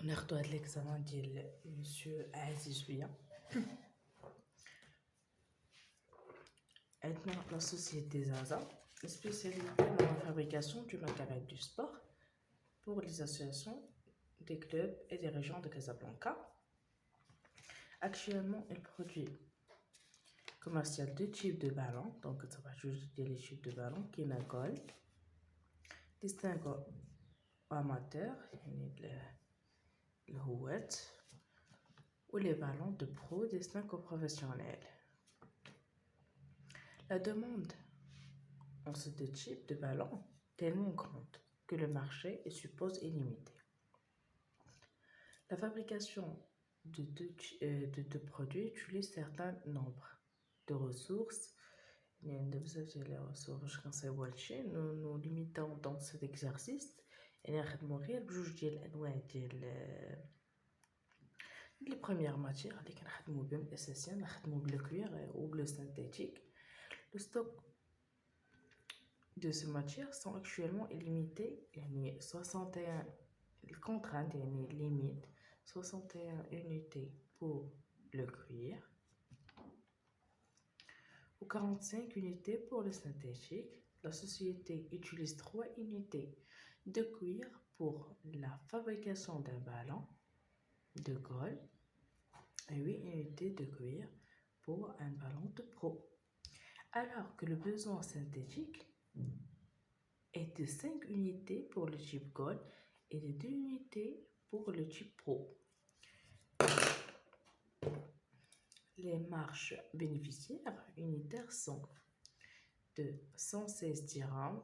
ناخدو هاد l'examen ديال monsieur عزيز شويه. عندنا la société Zaza spécialisée dans la fabrication du matériel du sport pour les associations des clubs et des régions de Casablanca. Actuellement, elle produit commercial deux types de ballons, donc ça va juste dire les types de ballons qui n'accolent distinguo amateur, le houet, ou les ballons de pro destinés aux professionnels. La demande en ce deux types de ballons est tellement grande que le marché suppose illimité. La fabrication de deux produits utilise certains nombres de ressources. Nous limitons dans cet exercice les premières matières اللي كنخدموا بهم اساسيا نخدموا بلو cuir ou bleu synthétique. Le stock de ces matières sont actuellement illimités, 61 contraintes, limite 61 unités pour le cuir ou 45 unités pour le synthétique. La société utilise 3 unités de cuir pour la fabrication d'un ballon de golf et 8 unités de cuir pour un ballon de pro. Alors que le besoin synthétique est de 5 unités pour le type golf et de 2 unités pour le type pro. Les marges bénéficiaires unitaires sont de 116 dirhams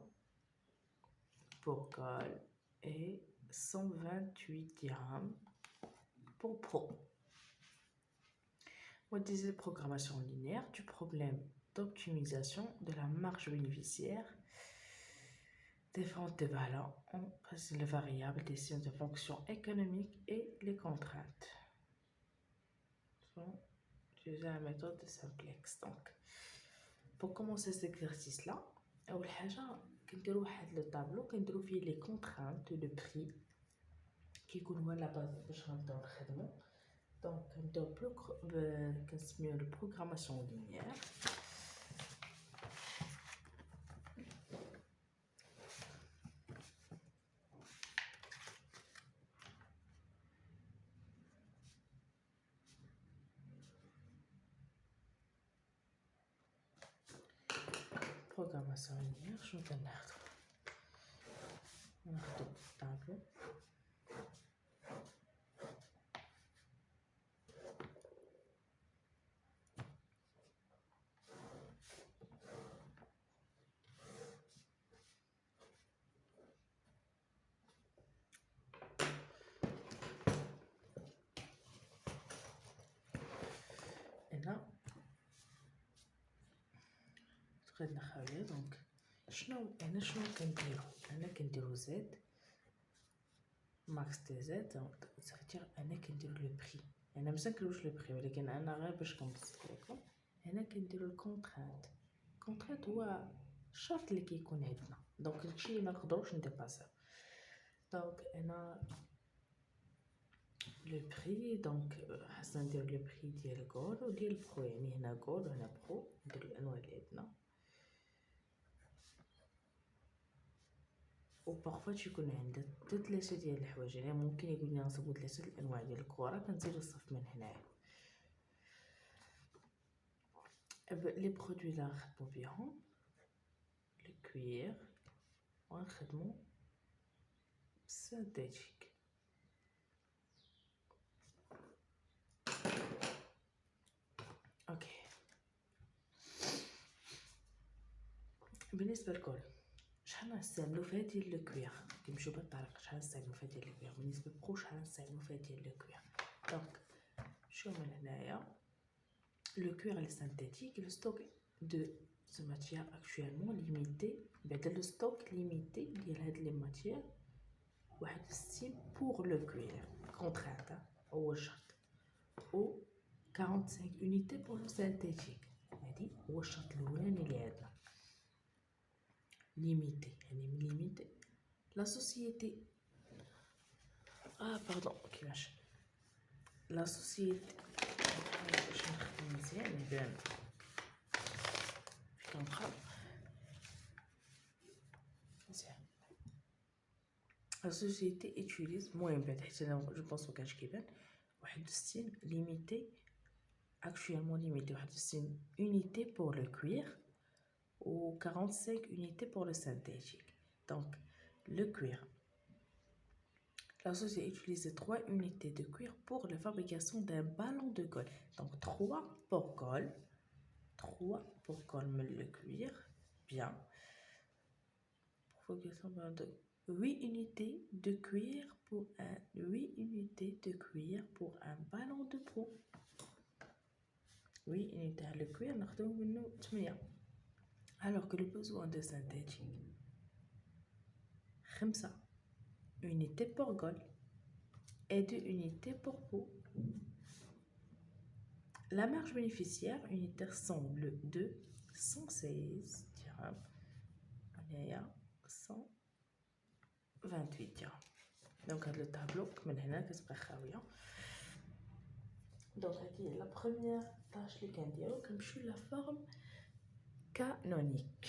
pour golf et 128 dirhams pour pro. Modéliser la programmation linéaire du problème d'optimisation de la marge bénéficiaire des ventes de ballons en faisant les variables des signes de fonction économique et les contraintes. Utiliser la méthode de simplex. Donc, pour commencer cet exercice-là, أول حاجة كنديرو واحد لو طابلو كنديرو فيه لي كونترانت لو بري كيكون هو لا باز باش غنبداو نخدمو. دونك كنبداو كنسميو لو بروغراماسيون لينيير. بروغراماسيون لينيير شنو كناخدو الطابلو هنا غادي نخليه. دونك شنو كنديرو زد ماكس تي زد. دونك سافيتير انا كنديرو لو بري. انا مزكروش لو بري ولكن انا غير باش كنبسط لكم هنا كنديرو الكونترانت. الكونترانت هو الشرط اللي كيكون عندنا. دونك هادشي اللي منقدروش نديباسيو. دونك انا لو بري دونك خاصنا ندير لو بري ديال غول وديال برو. هنا غول وهنا برو. ندير الانواع اللي عندنا. وبارفوا تيكون عندها حتى 3 ديال الحوايج. ممكن يقول لنا نصيبو 3 الانواع ديال الكره كنزيدو الصف من هنايا. لي برودوي اللي غنخدمو بيهم لو كوير وغنخدمو سينتيتيك. اوكي بالنسبه للكل شحال غنستعملو فيها ديال لو كوير كنمشيو بالطريقه. شحال غنستعملو فيها ديال لو كوير بالنسبه للبرو شحال غنستعملو فيها ديال لو كوير. دونك شوف من هنايا le cuir est synthétique. Le stock de ce matière actuellement limité. Le stock limité de ces matières est pour le cuir contrainte ou 45 unités pour le synthétique. Limité. La société باردون كيفاش لا سوسيتي باش نخدم مزيان يبان في كنقرا مزيان. لا سوسيتي اتيليز المهم بعد حيت انا جو بونس مكانش كيبان 61 ليميتي actuellement limité 61 unités pour le cuir ou 45 unités pour le synthétique. Donc le cuir, la société utilise 3 unités de cuir pour la fabrication d'un ballon de colle. Donc 3 pour colle, 3 pour colle le cuir, bien. Pour fabrication d'un ballon de 8 unités de cuir pour un 8 unités de cuir pour un ballon de peau. Oui, unités le cuir ناخدو منه 8. Alors que le besoin de synthétique 5 unités pour colle et 2 unités pour peau. La marge bénéficiaire unitaire semble de 116 dirhams. Il y a 128 dirhams. Donc le tableau من هنا كتبقى خاويه. Donc هذه la première tâche اللي كنديرو كنمشيو لا فورم canonique.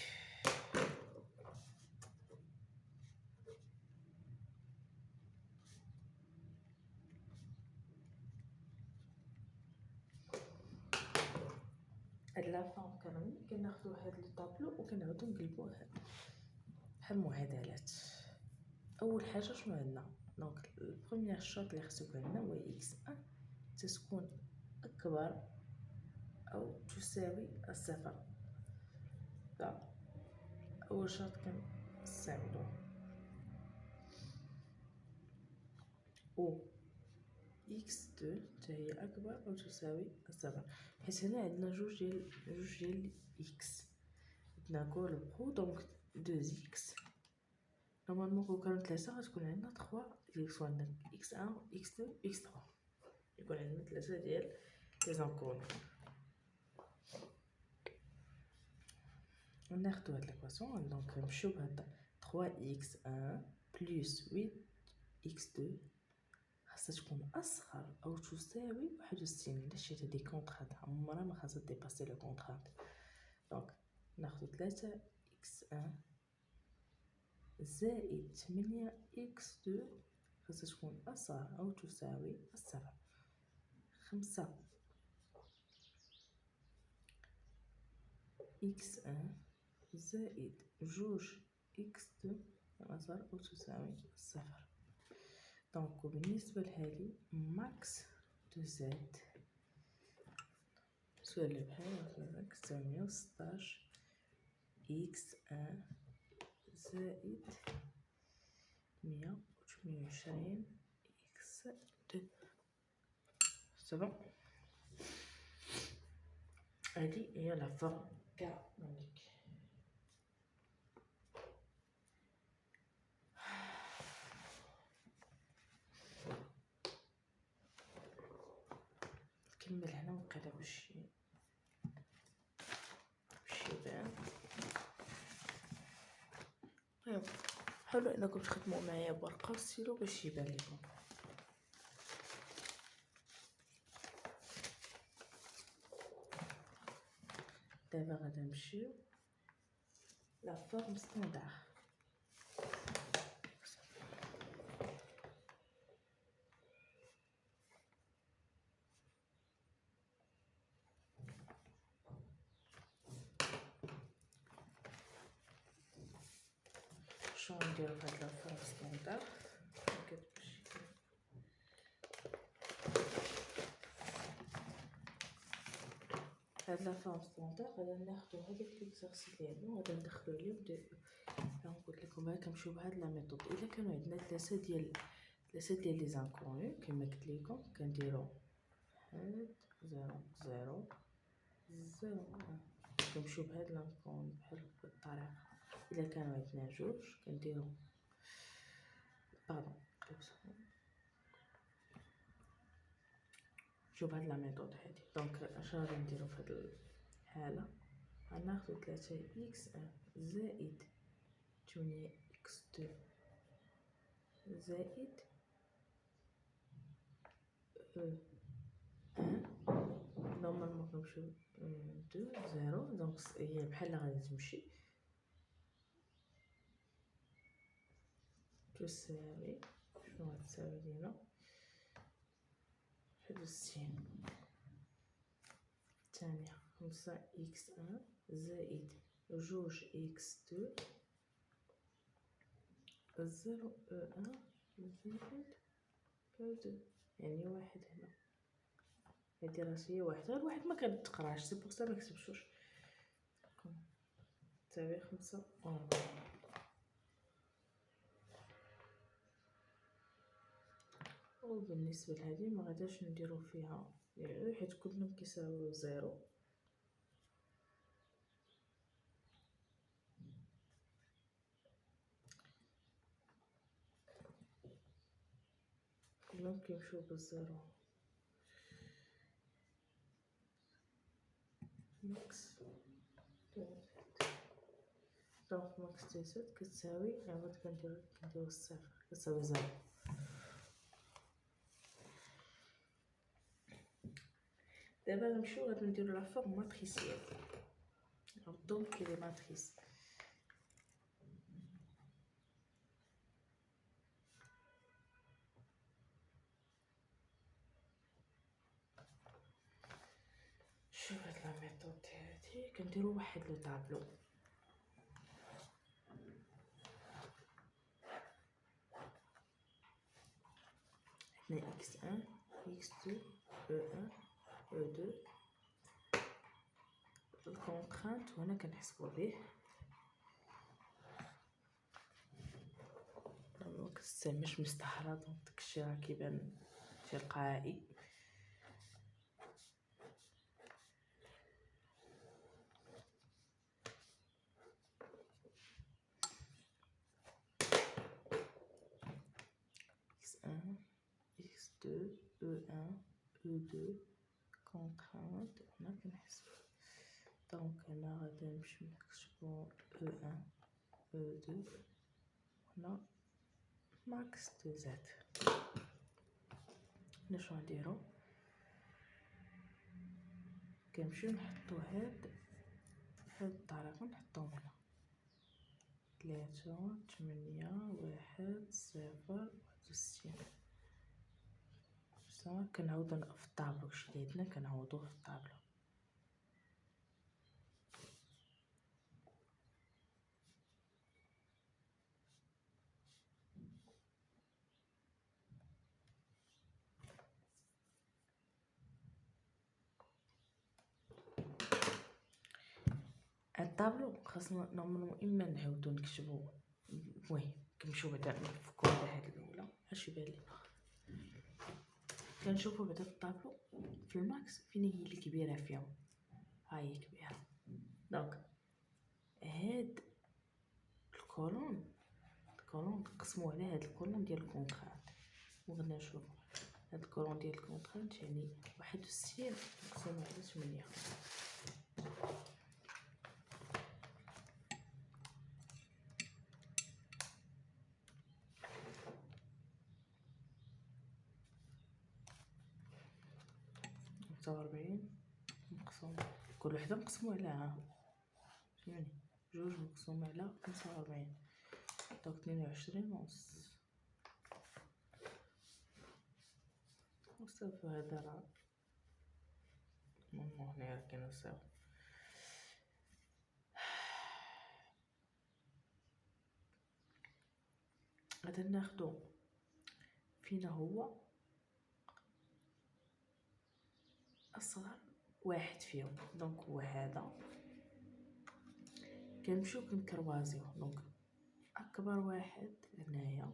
هاد لا فورم كانونيك كناخدو هاد الطابلو وكنعاودو نقلبوه بحال المعادلات. اول حاجه شنو عندنا دونك البروميير شرط اللي خصو يكون عندنا هو x1 تكون اكبر او تساوي الصفر. لا اول شرط كنستعملوه و x2 حتى هي اكبر او تساوي الصفر، حيت هنا عندنا جوج ديال x عندنا كولبرو دونك 2x. نورمالمون كون كانوا 3 غتكون عندنا 3 x عندنا x1 x2 x3 يكون عندنا 3 ديال لي زانكون. ناخدو هاد ليكواسيون دونك نمشيو بهاد 3x1 بلس 8x2 خاصها تكون اصغر او تساوي 61. الا شريت هادي كونطرانت عمرها ما خاصها ديباسي لو كونطرانت. دونك ناخدو 3x1 زائد 8x2 خاصها تكون اصغر او تساوي الصفر. 5 x1 زائد 2 x2 اصغر او تساوي الصفر. دونك بالنسبه لهذه ماكس دو زد سؤال بحال هكا تساوي 116 x1 زائد 128 x2. سبا هذه هي لا فورم كانونيك. نكمل هنا ونقلب باش يبان. حاولوا انكم تخدموا معايا بورقه وستيلو باش يبان لكم. دابا غادي نمشيو لا فورم ستاندار. شنو نديرو فهاد لا فورم ستاندار؟ هاد لا فورم ستاندار غادي ناخدو هادوك ليكزارسيس اللي عندنا وغادي ندخلو عليهم قلت لكم هاك نمشيو بهاد لا ميثود. الا كانوا عندنا ثلاثه ديال لي زانكونو كما قلت لكم كنديرو 1 0 0 0 كنمشيو بهاد لانكون بحال بالطريقه. الا كانوا عندنا جوج كنديرو باردون شوف هاد لا ميثود هادي. دونك اش غادي نديرو في هاد الحاله غناخدو 3 x1 زائد 8 x2 زائد نورمالمون كنمشيو 2 0 دونك هي بحال غادي تمشي تساوي شنو غتساوي لينا 61 الثانية 5 إكس 1 زائد 2 إكس 2 0 أو 1 زائد أو 2 يعني واحد هنا هادي راسي هي واحد غير واحد ما كتقراش سي بوغ سا مكتبتوش تساوي 45 وبالنسبة لهذه ما غاداش نديرو فيها حيت كلهم كيساويو زيرو كلهم كيمشيو بالزيرو ماكس دونك ماكس تيسات كتساوي عاود كنديرو الصفر كتساوي زيرو. دابا نمشيو غادي نديرو لا فورم ماتريسيال دونك لي ماتريس شوف هاد لا ميثود هادي كنديرو واحد لو طابلو عندنا اكس 1 اكس 2 او 1 او 2 الكونطرانت وهنا كنحسبو به ما كتستعملش مستحرة دونك داكشي راه كيبان تلقائي x1 x2 e1 e2 contrainte هنا كنحسبو دونك هنا غادي نمشيو نكتبو e1 e2 هنا ماكس 2 زاد هنا شنو نديرو كنمشيو نحطو هاد الطريقة نحطوهم هنا 3 8 1 0 61 بصح كنعاودو في الطابلو كشي اللي عندنا كنعوضوه في الطابلو الطابلو خاصنا نورمالمون اما نعاودو نكتبو المهم كنمشيو بعدا نفكو على هاد الاولى اش يبان لينا كنشوفو بعدا في الطابلو في الماكس فين هي اللي كبيره فيهم ها هي كبيره دونك هاد الكولون نقسمو على هاد الكولون ديال الكونطرانت وغادي نشوفو هاد الكولون ديال الكونطرانت يعني 61 نقسمو على 8 45 مقسوم كل وحده مقسومه على يعني جوج مقسوم على 45 دونك 22 ونص وصافي هذا راه نورمال هنايا كنساو غادي ناخدو فينا هو اصغر واحد فيهم دونك هو هذا كنمشيو كنكروازيو دونك اكبر واحد هنايا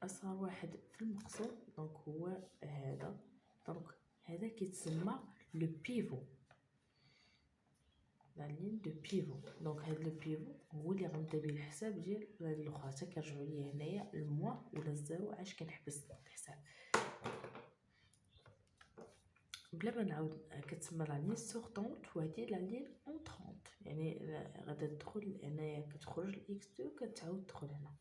اصغر واحد في المقسوم دونك هو هذا دونك هذا كيتسمى لو بيفو لا لين دو بيفو دونك هذا لو بيفو هو اللي غنبدا به الحساب ديال الاخرى حتى كنرجعوا ليه هنايا الموا ولا الزيرو عاش كنحبس الحساب بلا ما نعاود كتسمى لا لين سورطونط وهادي لا لين اونطونط يعني غادا تدخل هنايا كتخرج الاكس 2 كتعاود تدخل هنا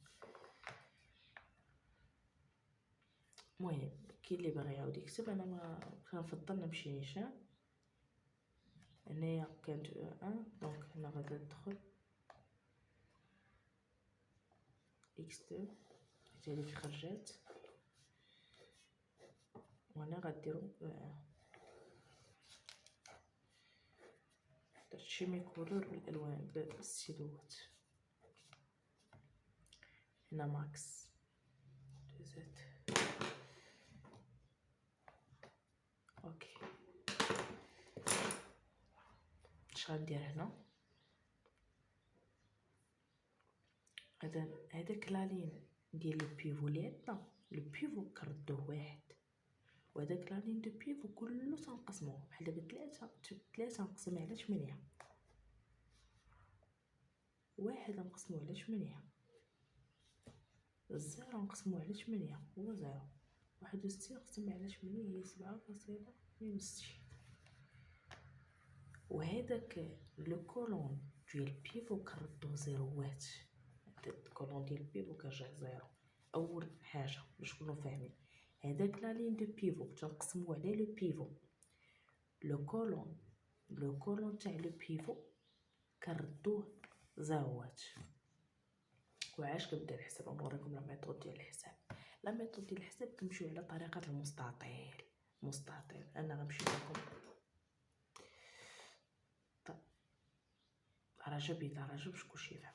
المهم كاين اللي باغي يعاود يكتب، انا ما كنفضل نمشي نيشان. هنايا كانت ان دونك هنا غادي ندخل x2 حيت هذيك خرجات، وهنا غديرو درت شي ميكولور بالالوان بالستيلوات. هنا ماكس دوزات اوكي. اش غندير هنا؟ هذاك لالين ديال لو بيفو اللي عندنا، لو بيفو كنردوه واحد، وهذاك لالين دو بيفو كله تنقسموه بحال دابا 3 نقسم على 8، واحد نقسمو على 8، الزيرو نقسمو على 8 هو زيرو، 61 نقسم على 8 هي 7.62. وهذاك لو كولون ديال بيفو كنردو زيروات، الكولون ديال بيفو كيرجع زيرو. اول حاجه باش نكونوا فاهمين، هذاك لا لين دو بيفو تنقسمو على لو بيفو، لو كولون تاع لو بيفو كنردوه زيروات. وعاش كنبدا الحساب؟ نوريكم لا ميثود ديال الحساب. لا ميثود ديال الحساب كنمشيو على طريقه المستطيل. انا غنمشي لكم درجه بدرجه باش كلشي يفهم.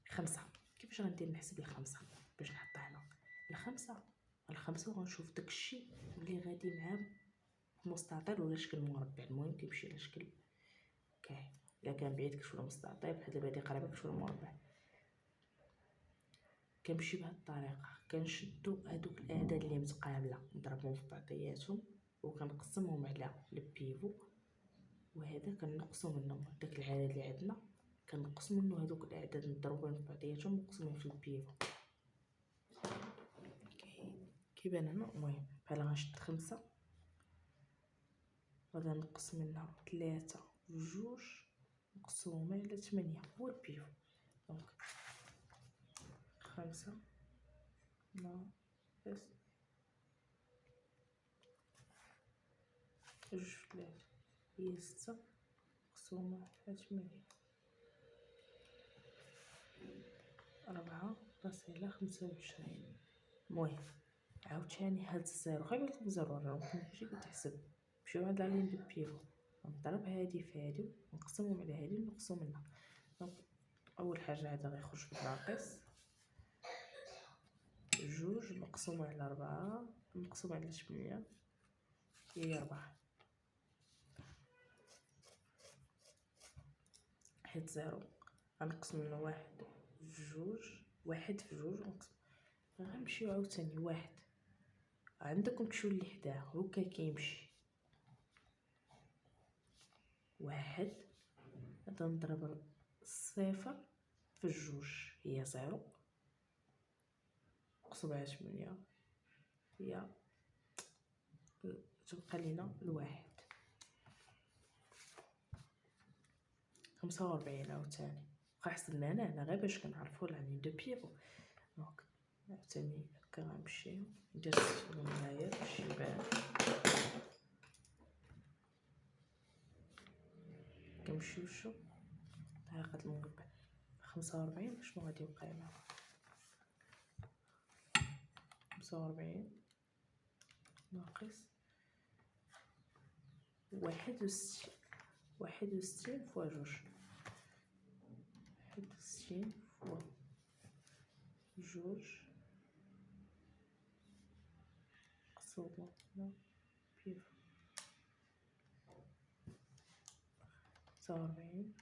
5 كيفاش غندير نحسب الخمسة؟ باش نحطها هنا الخمسة وغنشوف داكشي اللي غادي مع مستطيل ولا شكل مربع، المهم كيمشي على شكل كاين. الا كان بعيد كتولي مستطيل، بحال دابا هادي قريبه كتولي مربع. كنمشي بهاد الطريقه، كنشدو هادوك الاعداد اللي متقابله نضربهم في بعضياتهم وكنقسمهم على البيفو، وهذا كنقصو منه داك العدد اللي عندنا، كنقص منه هادوك الاعداد نضربهم في بعضياتهم ومقسمين في البيفو. كيبان هنا. المهم بحال غنشد 5 غادي نقص منها 3 و2 نقسمهم على 8 هو البيفو. دونك 5 ناقص 2 في 3 هي 6 مقسومة على 8، 4 فاصلة 25. المهم عاوتاني هاد الزيرو خلي بالكم زيرو راه ممكنش كتحسب. نمشيو عند لين دو بيفو نضرب هادي في هادي ونقسمهم على هادي ونقصو منها. دونك اول حاجه هذا غيخرج بالناقص، 2 مقسوم على 4 مقسوم على 8 هي 4، حيت زيرو غنقسم منه 1 في 2 1 في 2 ونقسم. غنمشيو عاوتاني 1 عندكم تمشيو اللي حداه هكا كيمشي 1 غادي نضرب 0 في 2 هي 0 مقسوم على 8 هي تبقى لينا الواحد. 45 عاوتاني بقى حسبنا هنا غير باش كنعرفو لانين دو بيفو. دونك عاوتاني هكا غنمشيو ندير السلم هنايا باش يبان. كنمشيو شو طريقة المربع 45 شنو غادي يبقى لنا؟ 45 ناقص 61 فوا 2 61 فوا 2 مقسومة على بيفو 45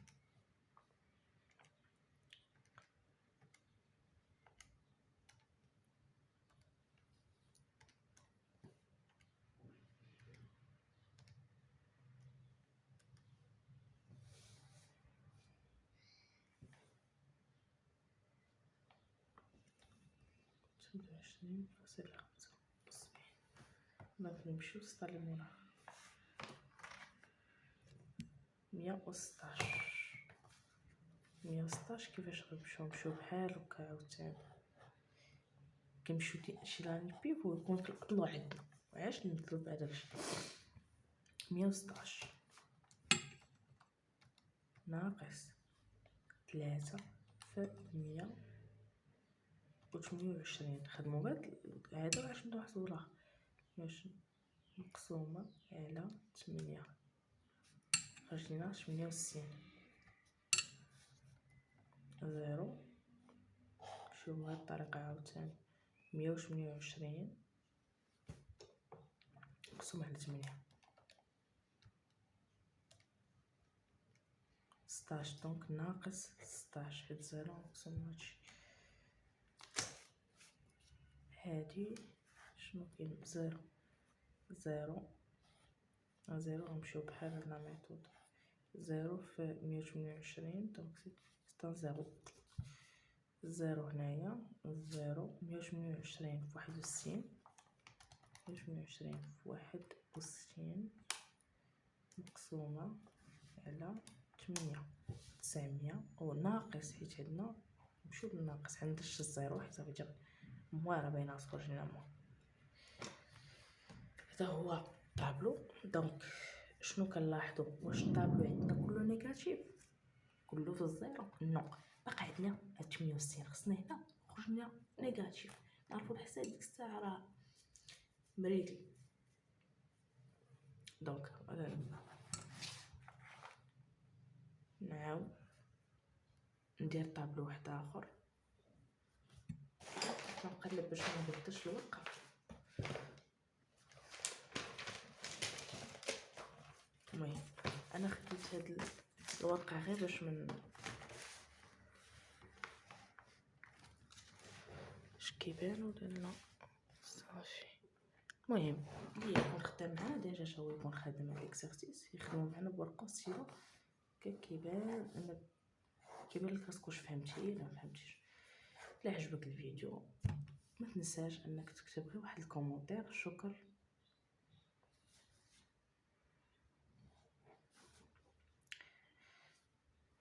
29.75. دونك نمشيو للسطر اللي موراها 116. كيفاش نمشيو بحال هكا عاوتاني كنمشيو شي لاني بيفو يكون في الاضلاع عندنا علاش نمثلو بهذاك الشكل؟ 116 ناقص 3 في 128. نخدمو هذا باش نحسبو راه باش مقسومة على 8 خرج لينا 68 0. شوف بهاد الطريقة عاوتاني 128 مقسوم على 8 16. دونك ناقص 16 حيت 0 مقسوم هادشي. هادي شنو كاين 0 0 0 غنمشيو بحال لا ميثود 0 في 128 دونك سي 0 0 هنايا 0 128 في 61 128 في 61 مقسومة على 8 900 وناقص حيت عندنا نمشيو بالناقص عندنا الزيرو حيت صافي جا مواره بين اصفر جينا مو. هذا هو الطابلو. دونك شنو كنلاحظوا؟ واش الطابلو عندنا كله نيجاتيف كله في الزيرو؟ نو، باقي عندنا هاد 68 خصنا هنا خرج لنا نيجاتيف. نعرفوا الحساب ديك الساعه راه مريقل. دونك نعاود ندير طابلو واحد اخر كنقلب باش ما نبدلش الورقه. المهم انا خديت هاد الورقه غير باش من اش كيبان ولا لا صافي. المهم اللي يكون خدام معنا ديجا هو يكون خادم الاكسرسيس يخدموا معنا بورقه ستيلو كيبان انا كيبان لك راسك واش فهمتي ولا ما فهمتيش. الا عجبك الفيديو ما تنساش انك تكتب غير واحد الكومونتير شكر.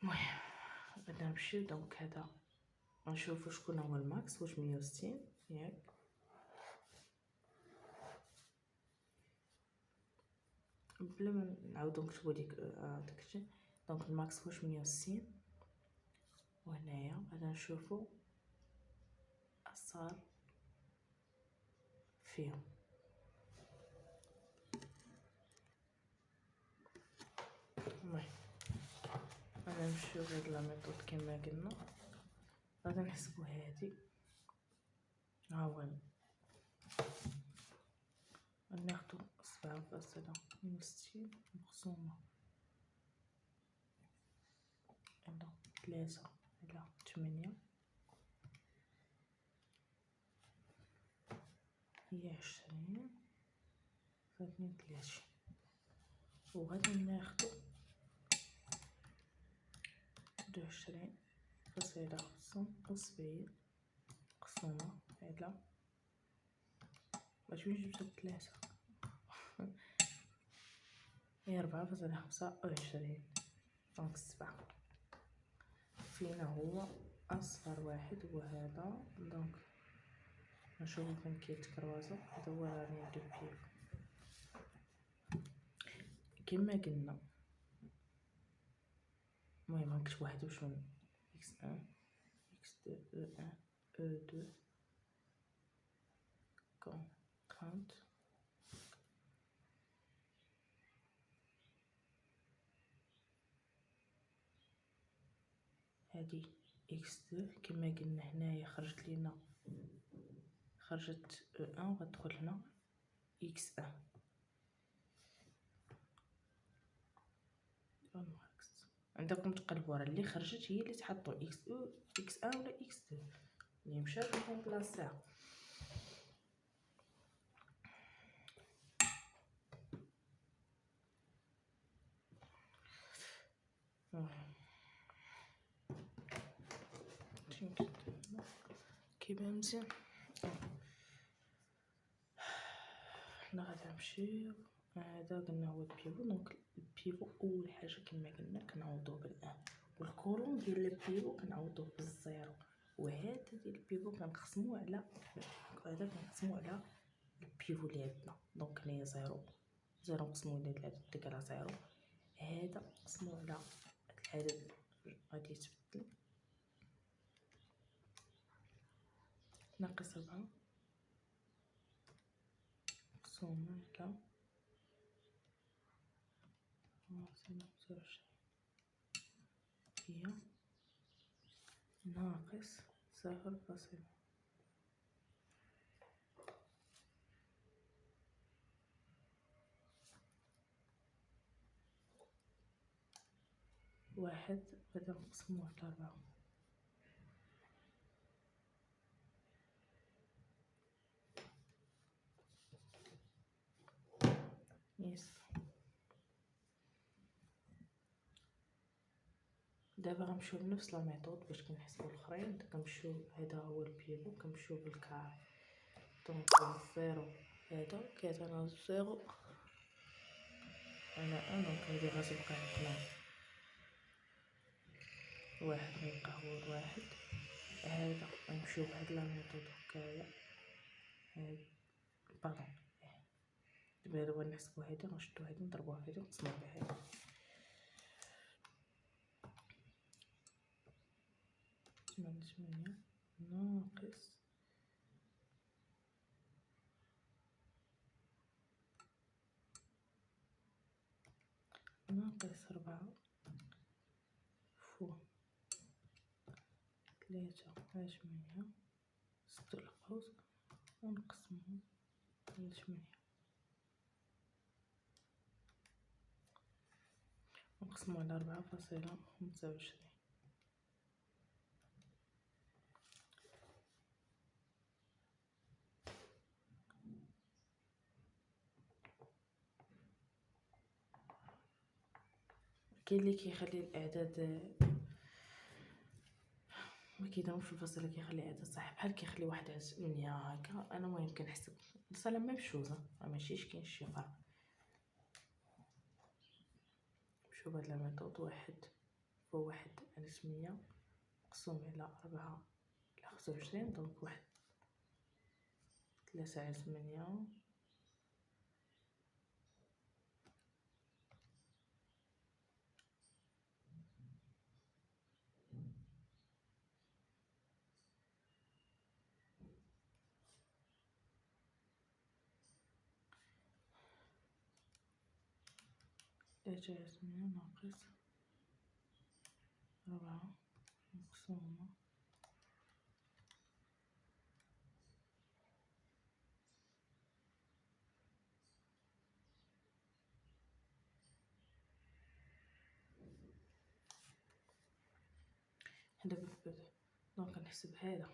المهم غادي نمشيو دونك هذا غنشوفو شكون هو الماكس واش 160 ياك بلا ما نعاودو نكتبو داكشي. دونك الماكس واش 160 وهنايا غادي نشوفو صار فيهم. المهم غادي نمشيو لهاد لا ميثود كما قلنا غادي نحسبو هادي. ها هو ناخدو 7.62 مقسومة على 3 على 8 هي 20 في 32. وغادي ناخدو 21 فاصلة 75 مقسومة على باش وين جبت 3 هي 4.25. دونك 7 فينا هو اصفر واحد هو هذا. دونك نشوفو فين كيتكروازو. هذا هو راني ندير فيه كما قلنا. المهم نكتب واحد واش من x1 x2 e1 e2 contrainte هادي x2 كما قلنا هنايا خرجت لينا خرجت e1 وغتدخل هنا x1 عندكم تقلبوا راه اللي خرجت هي اللي تحطوا x1 ولا x2 اللي مشى لكم بلاصه. كيبان مزيان. حنا غادي نمشيو هذا قلنا هو البيفو. دونك البيفو اول حاجه كما قلنا كنعوضوه بالان والكولون ديال البيفو كنعوضوه بالزيرو وهذا ديال البيفو كنقسموه على هذا كنقسموه على البيفو اللي عندنا. دونك هنايا زيرو، زيرو نقسمو على 3 ديك زيرو، هذا نقسمو على هاد العدد غادي يتبدل ناقص 4 مقسوم على 25 هي ناقص 0.1. غادي نقسمو على 4 يس. دابا غنمشيو لنفس لا ميثود باش كنحسبو الاخرين. كنمشيو هذا هو البيفو، كنمشيو بالكار. دونك زيرو هذا كيعطينا زيرو على ان، دونك هادي غتبقى عندنا واحد، غيبقى هو الواحد. هذا غنمشيو بهاد لا ميثود هكايا، هاد باردون دابا نحسبو هادي، غنشدو هادي نضربوها في هادي ونقسمو على هادي. 8 ناقص ناقص 4 فوق 3 على 8 نسدو القوس ونقسمو على 8 ونقسمو على 4.25. كاين اللي كيخلي الاعداد ما كيداومش في الفصل، اللي كيخلي اعداد صح بحال كيخلي واحد 8 هكا. انا المهم كنحسب صلا ميم شوز، ماشيش كاين شي فرق. نمشيو بهاد لا ميثود، واحد فوق واحد على 8 مقسوم على 4 على 25. دونك واحد 3 على 8 3 على 8 ناقص 4 مقسومة هذا بالبدء. دونك نحسب هذا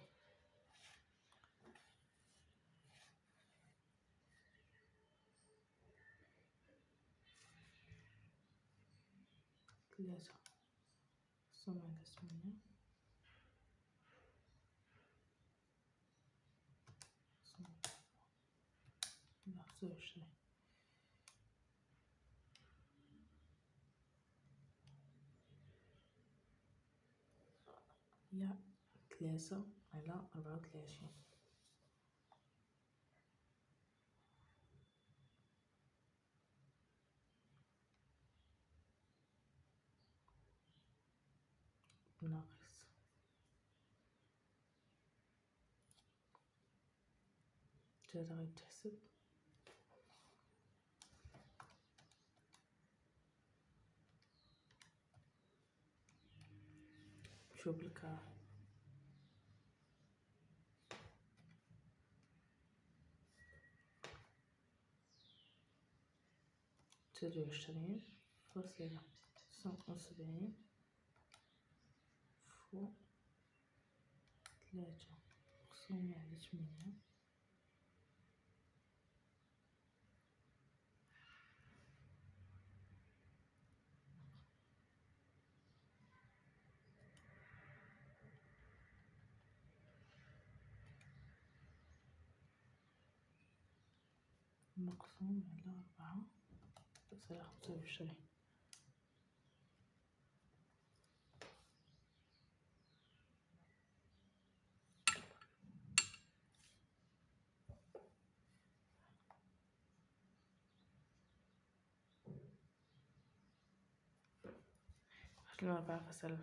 3 مقسوم على 8 مقسوم على 25 هي 3 على 34 ناقص 3 غيتحسب شوف الكار 23.79 فوق 3 مقسوم على 8 مقسوم على 4.25. 4 فاصل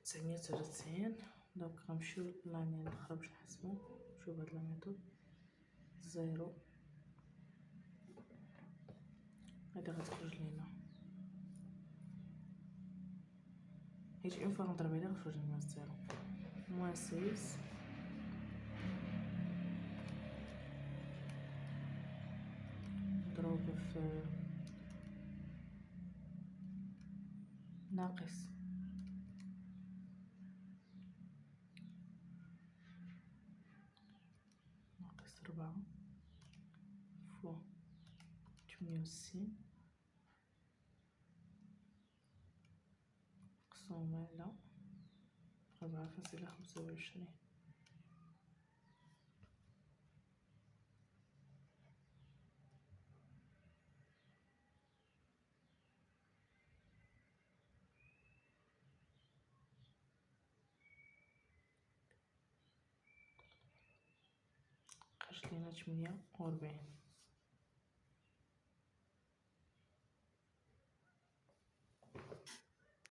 993. دونك غنمشيو للاني الاخرى باش نحسبو. شوف هاد لا ميثود 0 هادي غتخرج لينا حيت اون فوا غنضرب عليها غتخرج لينا 0 موان 6 مضروب في ناقص 4 فوا 68 مقسوم على 4.25. خرج لينا 48.